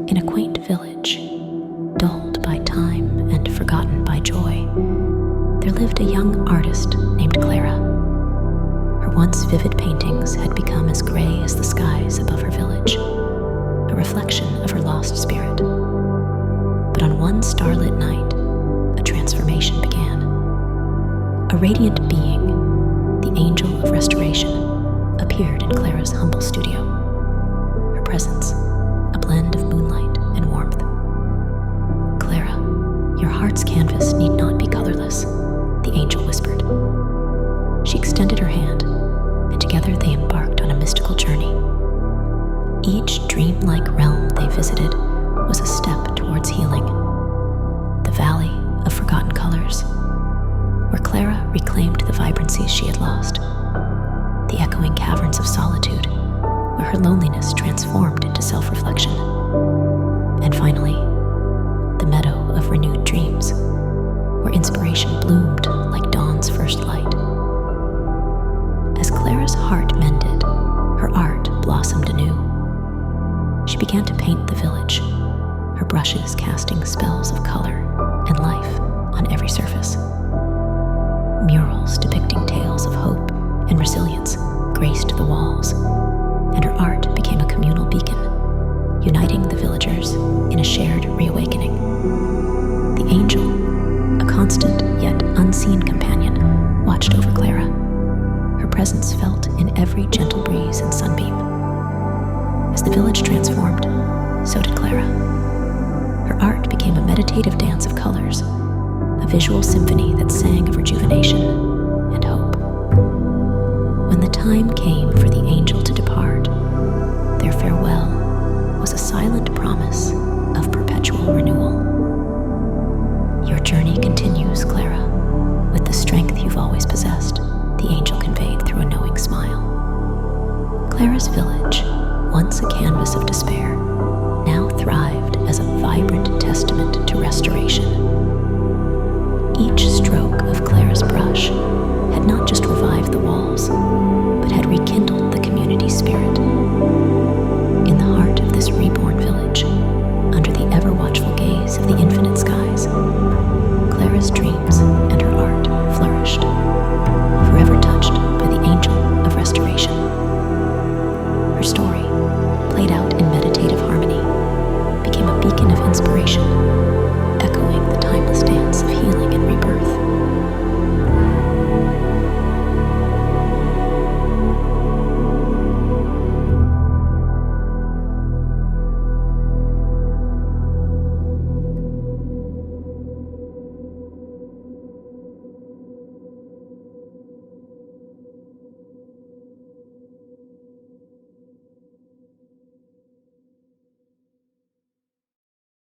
In a quaint village, dulled by time and forgotten by joy, there lived a young artist named Clara. Her once vivid paintings had become as gray as the skies above her village, a reflection of her lost spirit. But on one starlit night, a transformation began. A radiant being, the angel of restoration, appeared in Clara's humble studio. Her presence, a blend of moonlight and warmth. "Clara, your heart's canvas need not be colorless," the angel whispered. She extended her hand, and together they embarked on a mystical journey. Each dreamlike realm they visited was a step towards healing. The Valley of Forgotten Colors, where Clara reclaimed the vibrancies she had lost. The Echoing Caverns of Solitude, where her loneliness transformed into self-reflection. And finally, the Meadow of Renewed Dreams, where inspiration bloomed like dawn's first light. As Clara's heart mended, her art blossomed anew. She began to paint the village, her brushes casting spells of color and life on every surface. Murals depicting tales of hope and resilience graced the walls, and her art became a communal beacon, uniting the villagers in a shared reawakening. The angel, a constant yet unseen companion, watched over Clara, her presence felt in every gentle breeze and sunbeam. As the village transformed, so did Clara. Her art became a meditative dance of colors, a visual symphony that sang of rejuvenation and hope. When the time came for the angel to depart, their farewell was a silent promise of perpetual renewal. "Your journey continues, Clara, with the strength you've always possessed," the angel conveyed through a knowing smile. Clara's village, once a canvas of despair, now thrived as a vibrant testament to restoration. Each stroke of Clara's brush had not just revived the walls, but had rekindled the community spirit. In the heart of this reborn village, under the ever-watchful gaze of the infinite skies, Clara's dreams and her art flourished, forever touched by the angel of restoration. Her story, played out in meditative harmony, became a beacon of inspiration